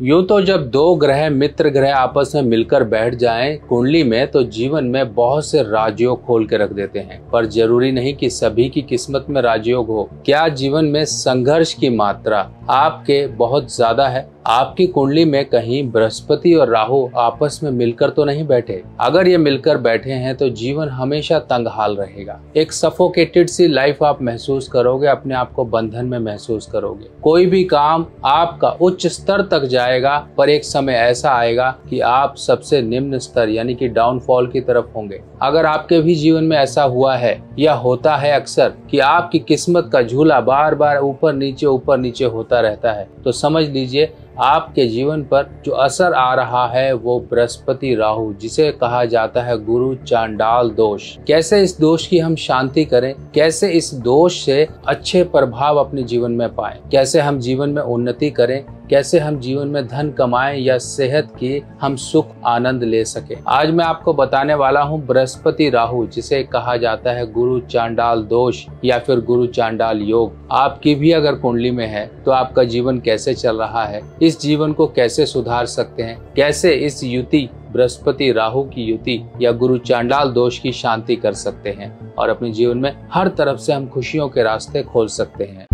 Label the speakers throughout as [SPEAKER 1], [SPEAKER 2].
[SPEAKER 1] यूं तो जब दो ग्रह मित्र ग्रह आपस में मिलकर बैठ जाएं कुंडली में तो जीवन में बहुत से राजयोग खोल के रख देते हैं, पर जरूरी नहीं कि सभी की किस्मत में राजयोग हो। क्या जीवन में संघर्ष की मात्रा आपके बहुत ज्यादा है? आपकी कुंडली में कहीं बृहस्पति और राहु आपस में मिलकर तो नहीं बैठे? अगर ये मिलकर बैठे हैं तो जीवन हमेशा तंगहाल रहेगा। एक सफोकेटेड सी लाइफ आप महसूस करोगे, अपने आप को बंधन में महसूस करोगे। कोई भी काम आपका उच्च स्तर तक जाएगा, पर एक समय ऐसा आएगा कि आप सबसे निम्न स्तर यानी कि डाउनफॉल की तरफ होंगे। अगर आपके भी जीवन में ऐसा हुआ है या होता है अक्सर कि आपकी किस्मत का झूला बार बार ऊपर नीचे होता रहता है, तो समझ लीजिए आपके जीवन पर जो असर आ रहा है वो बृहस्पति राहु, जिसे कहा जाता है गुरु चांडाल दोष। कैसे इस दोष की हम शांति करें, कैसे इस दोष से अच्छे प्रभाव अपने जीवन में पाएं, कैसे हम जीवन में उन्नति करें, कैसे हम जीवन में धन कमाएं या सेहत की हम सुख आनंद ले सके। आज मैं आपको बताने वाला हूं बृहस्पति राहु, जिसे कहा जाता है गुरु चांडाल दोष या फिर गुरु चांडाल योग। आपकी भी अगर कुंडली में है तो आपका जीवन कैसे चल रहा है, इस जीवन को कैसे सुधार सकते हैं, कैसे इस युति बृहस्पति राहु की युति या गुरु चांडाल दोष की शांति कर सकते हैं और अपने जीवन में हर तरफ से हम खुशियों के रास्ते खोल सकते हैं।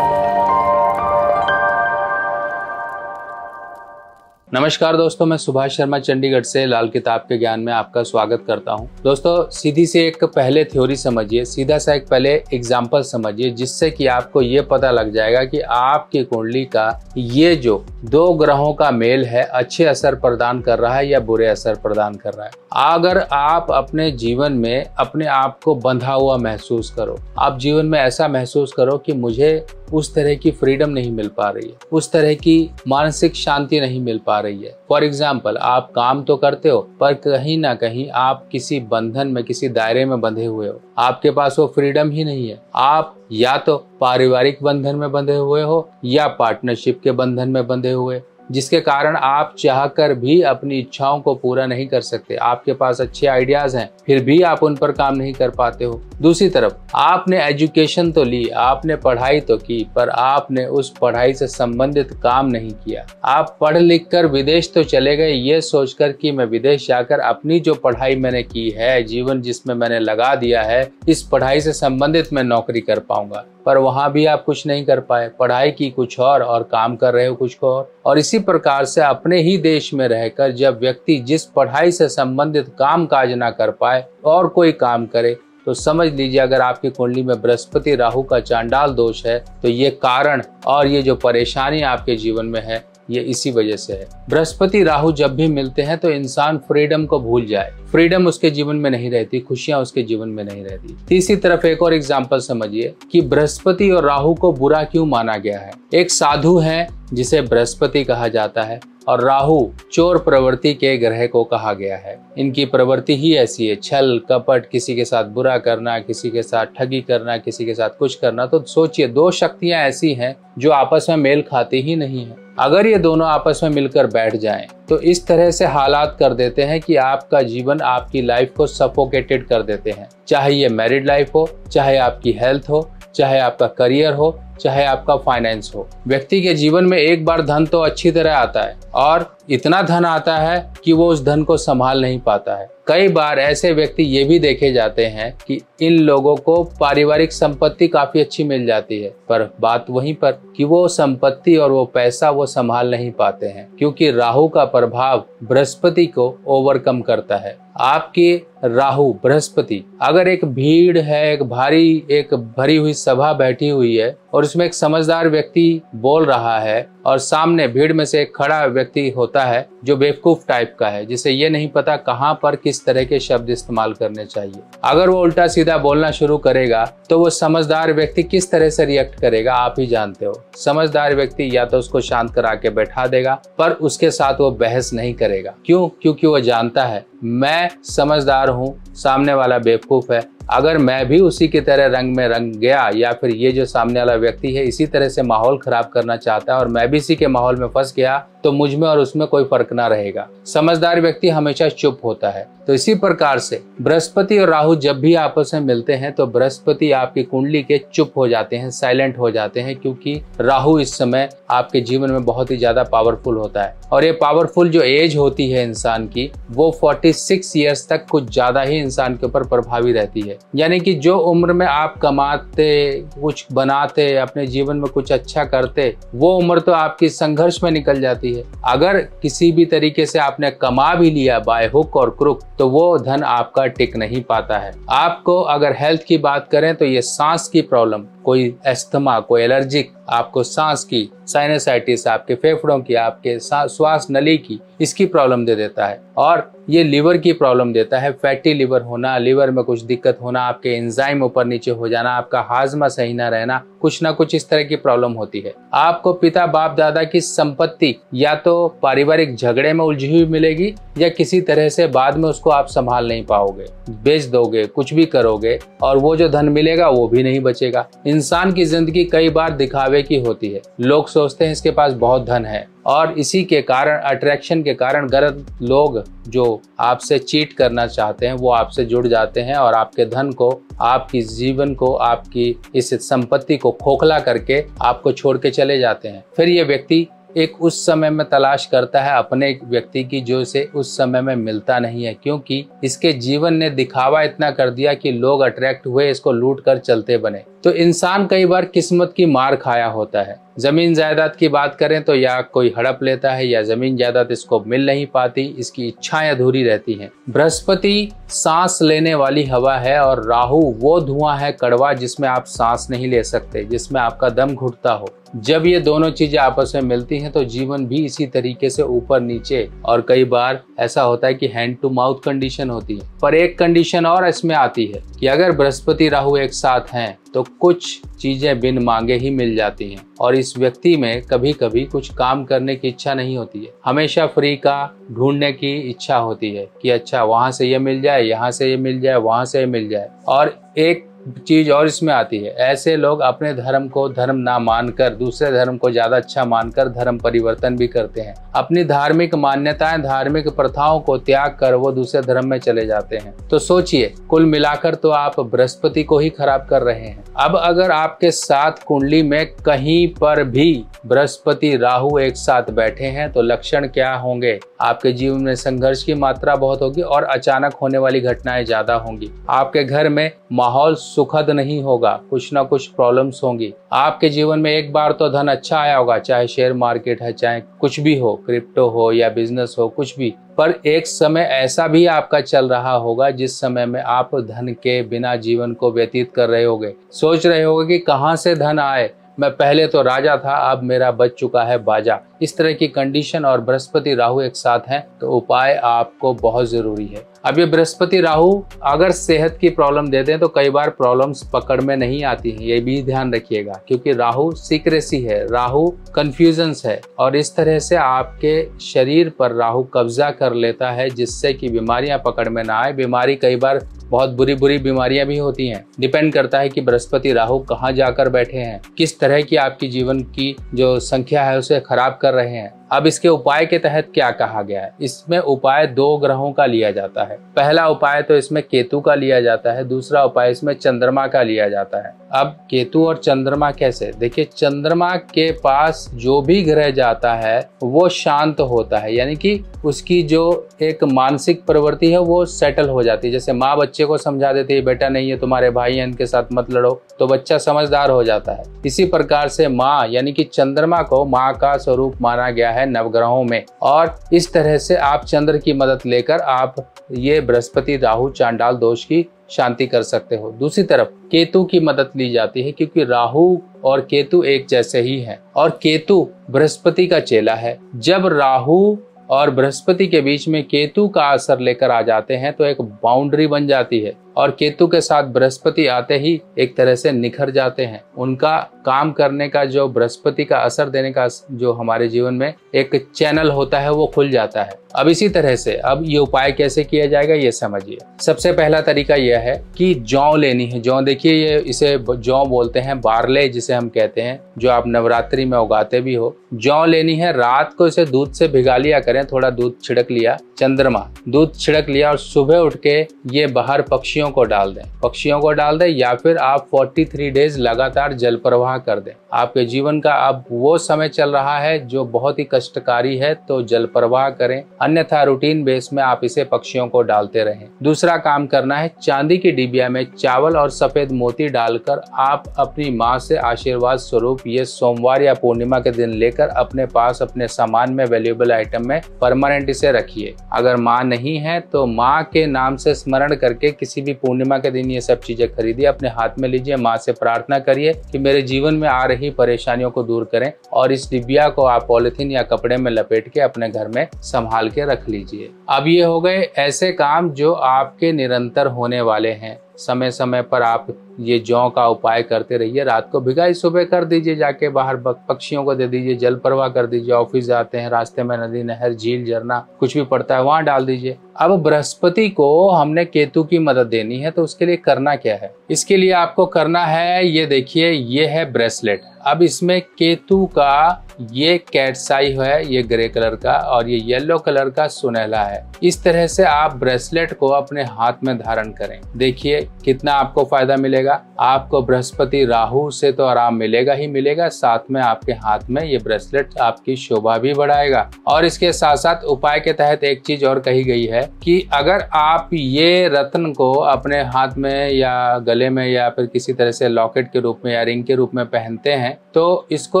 [SPEAKER 1] नमस्कार दोस्तों, मैं सुभाष शर्मा चंडीगढ़ से लाल किताब के ज्ञान में आपका स्वागत करता हूं। दोस्तों, सीधी से एक पहले थ्योरी समझिए, सीधा सा एक पहले एग्जाम्पल समझिए, जिससे कि आपको ये पता लग जाएगा कि आपकी कुंडली का ये जो दो ग्रहों का मेल है अच्छे असर प्रदान कर रहा है या बुरे असर प्रदान कर रहा है। अगर आप अपने जीवन में अपने आप को बंधा हुआ महसूस करो, आप जीवन में ऐसा महसूस करो कि मुझे उस तरह की फ्रीडम नहीं मिल पा रही है, उस तरह की मानसिक शांति नहीं मिल पा रही है। फॉर एग्जाम्पल, आप काम तो करते हो पर कहीं ना कहीं आप किसी बंधन में, किसी दायरे में बंधे हुए हो, आपके पास वो फ्रीडम ही नहीं है। आप या तो पारिवारिक बंधन में बंधे हुए हो या पार्टनरशिप के बंधन में बंधे हुए, जिसके कारण आप चाहकर भी अपनी इच्छाओं को पूरा नहीं कर सकते। आपके पास अच्छे आइडियाज हैं फिर भी आप उन पर काम नहीं कर पाते हो। दूसरी तरफ आपने एजुकेशन तो ली, आपने पढ़ाई तो की, पर आपने उस पढ़ाई से संबंधित काम नहीं किया। आप पढ़ लिख कर विदेश तो चले गए ये सोचकर कि मैं विदेश जाकर अपनी जो पढ़ाई मैंने की है, जीवन जिसमें मैंने लगा दिया है, इस पढ़ाई से संबंधित मैं नौकरी कर पाऊंगा, पर वहां भी आप कुछ नहीं कर पाए। पढ़ाई की कुछ और काम कर रहे हो कुछ और इसी प्रकार से अपने ही देश में रहकर जब व्यक्ति जिस पढ़ाई से संबंधित काम काज ना कर पाए और कोई काम करे, तो समझ लीजिए अगर आपकी कुंडली में बृहस्पति राहु का चांडाल दोष है तो ये कारण और ये जो परेशानी आपके जीवन में है ये इसी वजह से है। बृहस्पति राहु जब भी मिलते हैं तो इंसान फ्रीडम को भूल जाए, फ्रीडम उसके जीवन में नहीं रहती, खुशियां उसके जीवन में नहीं रहती। तीसरी तरफ एक और एग्जाम्पल समझिए कि बृहस्पति और राहु को बुरा क्यों माना गया है। एक साधु है जिसे बृहस्पति कहा जाता है और राहु चोर प्रवृत्ति के ग्रह को कहा गया है। इनकी प्रवृत्ति ही ऐसी है, छल कपट, किसी के साथ बुरा करना, किसी के साथ ठगी करना, किसी के साथ कुछ करना। तो सोचिए, दो शक्तियां ऐसी हैं जो आपस में मेल खाती ही नहीं है। अगर ये दोनों आपस में मिलकर बैठ जाएं तो इस तरह से हालात कर देते हैं कि आपका जीवन, आपकी लाइफ को सफोकेटेड कर देते हैं। चाहे ये मैरिड लाइफ हो, चाहे आपकी हेल्थ हो, चाहे आपका करियर हो, चाहे आपका फाइनेंस हो। व्यक्ति के जीवन में एक बार धन तो अच्छी तरह आता है और इतना धन आता है कि वो उस धन को संभाल नहीं पाता है। कई बार ऐसे व्यक्ति ये भी देखे जाते हैं कि इन लोगों को पारिवारिक संपत्ति काफी अच्छी मिल जाती है, पर बात वहीं पर कि वो संपत्ति और वो पैसा वो संभाल नहीं पाते हैं, क्योंकि राहु का प्रभाव बृहस्पति को ओवरकम करता है। आपके राहु बृहस्पति, अगर एक भीड़ है, एक भरी हुई सभा बैठी हुई है और उसमें एक समझदार व्यक्ति बोल रहा है और सामने भीड़ में से एक खड़ा व्यक्ति होता है जो बेवकूफ टाइप का है, जिसे ये नहीं पता कहां पर किस तरह के शब्द इस्तेमाल करने चाहिए। अगर वो उल्टा सीधा बोलना शुरू करेगा तो वो समझदार व्यक्ति किस तरह से रिएक्ट करेगा आप ही जानते हो। समझदार व्यक्ति या तो उसको शांत करा के बैठा देगा, पर उसके साथ वो बहस नहीं करेगा। क्यों? क्योंकि वो जानता है मैं समझदार हूँ, सामने वाला बेवकूफ है, अगर मैं भी उसी की तरह रंग में रंग गया या फिर ये जो सामने वाला व्यक्ति है इसी तरह से माहौल खराब करना चाहता है और मैं भी इसी के माहौल में फंस गया तो मुझ में और उसमें कोई फर्क ना रहेगा। समझदार व्यक्ति हमेशा चुप होता है। तो इसी प्रकार से बृहस्पति और राहु जब भी आपस में मिलते हैं तो बृहस्पति आपकी कुंडली के चुप हो जाते हैं, साइलेंट हो जाते हैं, क्योंकि राहु इस समय आपके जीवन में बहुत ही ज्यादा पावरफुल होता है। और ये पावरफुल जो एज होती है इंसान की वो 46 ईयर्स तक कुछ ज्यादा ही इंसान के ऊपर प्रभावी रहती है। यानी कि जो उम्र में आप कमाते, कुछ बनाते, अपने जीवन में कुछ अच्छा करते, वो उम्र तो आपकी संघर्ष में निकल जाती है। अगर किसी भी तरीके से आपने कमा भी लिया बाय हुक और क्रुक तो वो धन आपका टिक नहीं पाता है। आपको अगर हेल्थ की बात करें तो ये सांस की प्रॉब्लम, कोई अस्थमा, कोई एलर्जिक, आपको सांस की, साइनसाइटिस, आपके फेफड़ों की, आपके श्वास नली की, इसकी प्रॉब्लम दे देता है। और ये लीवर की प्रॉब्लम देता है, फैटी लीवर होना, लीवर में कुछ दिक्कत होना, आपके एंजाइम ऊपर नीचे हो जाना, आपका हाजमा सही ना रहना, कुछ ना कुछ इस तरह की प्रॉब्लम होती है। आपको पिता बाप दादा की संपत्ति या तो पारिवारिक झगड़े में उलझी हुई मिलेगी या किसी तरह से बाद में उसको आप संभाल नहीं पाओगे, बेच दोगे, कुछ भी करोगे और वो जो धन मिलेगा वो भी नहीं बचेगा। इंसान की जिंदगी कई बार दिखावे की होती है। लोग सोचते हैं इसके पास बहुत धन है और इसी के कारण, अट्रैक्शन के कारण, गलत लोग जो आपसे चीट करना चाहते हैं वो आपसे जुड़ जाते हैं और आपके धन को, आपकी जीवन को, आपकी इस संपत्ति को खोखला करके आपको छोड़ के चले जाते हैं। फिर ये व्यक्ति एक उस समय में तलाश करता है अपने व्यक्ति की जो इसे उस समय में मिलता नहीं है, क्योंकि इसके जीवन ने दिखावा इतना कर दिया कि लोग अट्रैक्ट हुए, इसको लूट कर चलते बने। तो इंसान कई बार किस्मत की मार खाया होता है। जमीन जायदाद की बात करें तो या कोई हड़प लेता है या जमीन जायदाद इसको मिल नहीं पाती, इसकी इच्छाएं अधूरी रहती हैं। बृहस्पति सांस लेने वाली हवा है और राहु वो धुआं है कड़वा जिसमें आप सांस नहीं ले सकते, जिसमें आपका दम घुटता हो। जब ये दोनों चीजें आपस में मिलती हैं तो जीवन भी इसी तरीके से ऊपर नीचे, और कई बार ऐसा होता है कि हैंड टू माउथ कंडीशन होती है। पर एक कंडीशन और इसमें आती है कि अगर बृहस्पति राहु एक साथ हैं तो कुछ चीजें बिन मांगे ही मिल जाती हैं और इस व्यक्ति में कभी कभी कुछ काम करने की इच्छा नहीं होती है, हमेशा फ्री का ढूंढने की इच्छा होती है कि अच्छा वहां से ये मिल जाए, यहाँ से ये मिल जाए, वहां से ये मिल जाए। और एक चीज और इसमें आती है, ऐसे लोग अपने धर्म को धर्म ना मानकर दूसरे धर्म को ज्यादा अच्छा मानकर धर्म परिवर्तन भी करते हैं। अपनी धार्मिक मान्यताएं, धार्मिक प्रथाओं को त्याग कर वो दूसरे धर्म में चले जाते हैं। तो सोचिए, कुल मिलाकर तो आप बृहस्पति को ही खराब कर रहे हैं। अब अगर आपके साथ कुंडली में कहीं पर भी बृहस्पति राहु एक साथ बैठे हैं तो लक्षण क्या होंगे? आपके जीवन में संघर्ष की मात्रा बहुत होगी और अचानक होने वाली घटनाएं ज्यादा होंगी। आपके घर में माहौल सुखद नहीं होगा, कुछ ना कुछ प्रॉब्लम्स होंगी। आपके जीवन में एक बार तो धन अच्छा आया होगा, चाहे शेयर मार्केट है, चाहे कुछ भी हो, क्रिप्टो हो या बिजनेस हो, कुछ भी। पर एक समय ऐसा भी आपका चल रहा होगा जिस समय में आप धन के बिना जीवन को व्यतीत कर रहे होगे। सोच रहे होगे कि कहां से धन आए, मैं पहले तो राजा था, अब मेरा बच चुका है बाजा। इस तरह की कंडीशन और बृहस्पति राहु एक साथ हैं तो उपाय आपको बहुत जरूरी है। अब ये बृहस्पति राहु अगर सेहत की प्रॉब्लम देते हैं तो कई बार प्रॉब्लम्स पकड़ में नहीं आती हैं, ये भी ध्यान रखिएगा, क्योंकि राहु सीक्रेसी है, राहु कंफ्यूजन्स है और इस तरह से आपके शरीर पर राहु कब्जा कर लेता है जिससे कि बीमारियां पकड़ में ना आए। बीमारी कई बार बहुत बुरी बुरी बीमारियां भी होती हैं। डिपेंड करता है कि बृहस्पति राहु कहाँ जाकर बैठे हैं, किस तरह की आपकी जीवन की जो संख्या है उसे खराब कर रहे हैं। अब इसके उपाय के तहत क्या कहा गया है? इसमें उपाय 2 ग्रहों का लिया जाता है। पहला उपाय तो इसमें केतु का लिया जाता है, दूसरा उपाय इसमें चंद्रमा का लिया जाता है। अब केतु और चंद्रमा कैसे? देखिए, चंद्रमा के पास जो भी ग्रह जाता है वो शांत होता है, यानी कि उसकी जो एक मानसिक प्रवृत्ति है वो सेटल हो जाती है। जैसे माँ बच्चे को समझा देती है, बेटा नहीं है तुम्हारे भाई हैं, इनके साथ मत लड़ो, तो बच्चा समझदार हो जाता है। इसी प्रकार से माँ यानी कि चंद्रमा को माँ का स्वरूप माना गया है नवग्रहों में, और इस तरह से आप चंद्र की मदद लेकर आप ये बृहस्पति राहु चांडाल दोष की शांति कर सकते हो। दूसरी तरफ केतु की मदद ली जाती है, क्योंकि राहु और केतु एक जैसे ही हैं और केतु बृहस्पति का चेला है। जब राहु और बृहस्पति के बीच में केतु का असर लेकर आ जाते हैं तो एक बाउंड्री बन जाती है और केतु के साथ बृहस्पति आते ही एक तरह से निखर जाते हैं। उनका काम करने का जो बृहस्पति का असर देने का जो हमारे जीवन में एक चैनल होता है वो खुल जाता है। अब इसी तरह से अब ये उपाय कैसे किया जाएगा ये समझिए। सबसे पहला तरीका यह है कि जौ लेनी है। जौ देखिए, ये इसे जौ बोलते हैं, बारले जिसे हम कहते हैं, जो आप नवरात्रि में उगाते भी हो। जौ लेनी है, रात को इसे दूध से भिगा लिया करें, थोड़ा दूध छिड़क लिया, चंद्रमा दूध छिड़क लिया, और सुबह उठ के ये बाहर पक्षियों को डाल दें। पक्षियों को डाल दें या फिर आप 43 डेज लगातार जल प्रवाह कर दें। आपके जीवन का अब वो समय चल रहा है जो बहुत ही कष्टकारी है, तो जल प्रवाह करें, अन्यथा रूटीन बेस में आप इसे पक्षियों को डालते रहें। दूसरा काम करना है, चांदी की डिबिया में चावल और सफेद मोती डालकर आप अपनी माँ से आशीर्वाद स्वरूप ये सोमवार या पूर्णिमा के दिन लेकर अपने पास अपने सामान में, वैल्यूएबल आइटम में परमानेंट इसे रखिए। अगर माँ नहीं है तो माँ के नाम से स्मरण करके किसी भी पूर्णिमा के दिन ये सब चीजें खरीदिए, अपने हाथ में लीजिए, माँ से प्रार्थना करिए कि मेरे जीवन में आ रही परेशानियों को दूर करें, और इस डिबिया को आप पॉलिथीन या कपड़े में लपेट के अपने घर में संभाल के रख लीजिए। अब ये हो गए ऐसे काम जो आपके निरंतर होने वाले हैं। समय समय पर आप ये जौ का उपाय करते रहिए। रात को भिगाई, सुबह कर दीजिए, जाके बाहर पक्षियों को दे दीजिए, जल प्रवाह कर दीजिए। ऑफिस जाते हैं, रास्ते में नदी, नहर, झील, झरना कुछ भी पड़ता है वहां डाल दीजिए। अब बृहस्पति को हमने केतु की मदद देनी है, तो उसके लिए करना क्या है? इसके लिए आपको करना है, ये देखिए, ये है ब्रेसलेट। अब इसमें केतु का ये कैट्स आई है, ये ग्रे कलर का, और ये येलो कलर का सुनहला है। इस तरह से आप ब्रेसलेट को अपने हाथ में धारण करें। देखिए कितना आपको फायदा मिलेगा। आपको बृहस्पति राहु से तो आराम मिलेगा ही मिलेगा, साथ में आपके हाथ में ये ब्रेसलेट आपकी शोभा भी बढ़ाएगा। और इसके साथ साथ उपाय के तहत एक चीज और कही गई है कि अगर आप ये रत्न को अपने हाथ में या गले में या फिर किसी तरह से लॉकेट के रूप में या रिंग के रूप में पहनते हैं, तो इसको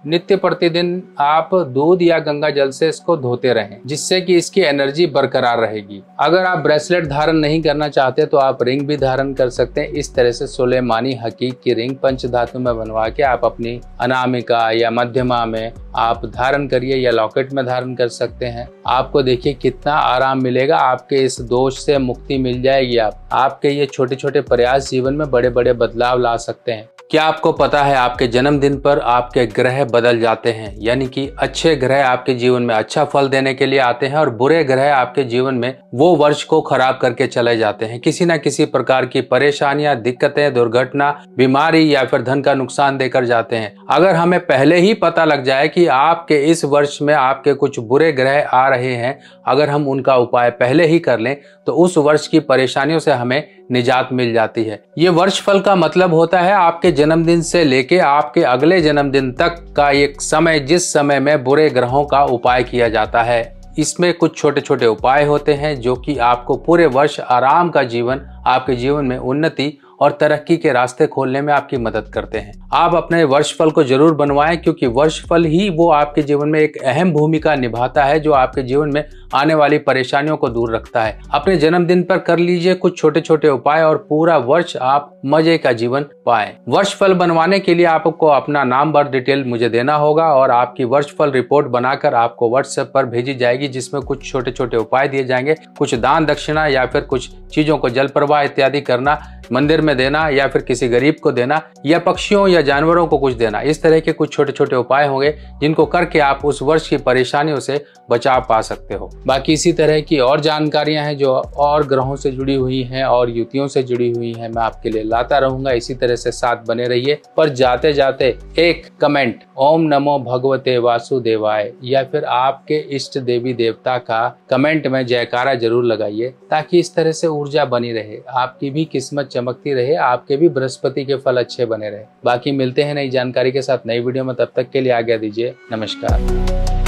[SPEAKER 1] नित्य प्रतिदिन आप दूध या गंगा जल से इसको धोते रहें, जिससे कि इसकी एनर्जी बरकरार रहेगी। अगर आप ब्रेसलेट धारण नहीं करना चाहते तो आप रिंग भी धारण कर सकते हैं। इस तरह से सुलेमानी हकीक की रिंग पंचधातु में बनवा के आप अपनी अनामिका या मध्यमा में आप धारण करिए, या लॉकेट में धारण कर सकते हैं। आपको देखिए कितना आराम मिलेगा, आपके इस दोष से मुक्ति मिल जाएगी। आपके ये छोटे छोटे प्रयास जीवन में बड़े बड़े बदलाव ला सकते हैं। क्या आपको पता है आपके जन्मदिन पर आपके ग्रह बदल जाते हैं, यानी कि अच्छे ग्रह आपके जीवन में अच्छा फल देने के लिए आते हैं और बुरे ग्रह आपके जीवन में वो वर्ष को खराब करके चले जाते हैं। किसी न किसी प्रकार की परेशानियां, दिक्कतें, दुर्घटना, बीमारी या फिर धन का नुकसान देकर जाते हैं। अगर हमें पहले ही पता लग जाए कि आपके इस वर्ष में आपके कुछ बुरे ग्रह आ रहे हैं, अगर हम उनका उपाय पहले ही कर लें तो उस वर्ष की परेशानियों से हमें निजात मिल जाती है। ये वर्ष फल का मतलब होता है आपके जन्मदिन से लेके आपके अगले जन्मदिन तक का एक समय, जिस समय में बुरे ग्रहों का उपाय किया जाता है। इसमें कुछ छोटे छोटे उपाय होते हैं जो कि आपको पूरे वर्ष आराम का जीवन, आपके जीवन में उन्नति और तरक्की के रास्ते खोलने में आपकी मदद करते हैं। आप अपने वर्षफल को जरूर बनवाएं, क्योंकि वर्षफल ही वो आपके जीवन में एक अहम भूमिका निभाता है, जो आपके जीवन में आने वाली परेशानियों को दूर रखता है। अपने जन्मदिन पर कर लीजिए कुछ छोटे छोटे उपाय और पूरा वर्ष आप मजे का जीवन पाएं। वर्षफल बनवाने के लिए आपको अपना नाम, बर्थ डिटेल मुझे देना होगा और आपकी वर्षफल रिपोर्ट बनाकर आपको व्हाट्सएप पर भेजी जाएगी, जिसमें कुछ छोटे छोटे उपाय दिए जाएंगे। कुछ दान दक्षिणा या फिर कुछ चीजों को जल प्रवाह इत्यादि करना, मंदिर में देना या फिर किसी गरीब को देना या पक्षियों या जानवरों को कुछ देना। इस तरह के कुछ छोटे छोटे उपाय होंगे जिनको करके आप उस वर्ष की परेशानियों से बचाव पा सकते हो। बाकी इसी तरह की और जानकारियां हैं जो और ग्रहों से जुड़ी हुई हैं और युतियों से जुड़ी हुई हैं, मैं आपके लिए लाता रहूंगा। इसी तरह से साथ बने रहिए। पर जाते जाते एक कमेंट ओम नमो भगवते वासुदेवाय या फिर आपके इष्ट देवी देवता का कमेंट में जयकारा जरूर लगाइए, ताकि इस तरह से ऊर्जा बनी रहे, आपकी भी किस्मत चमकती रहे, आपके भी बृहस्पति के फल अच्छे बने रहे। बाकी मिलते हैं नई जानकारी के साथ नई वीडियो में, तब तक के लिए आज्ञा दीजिए। नमस्कार।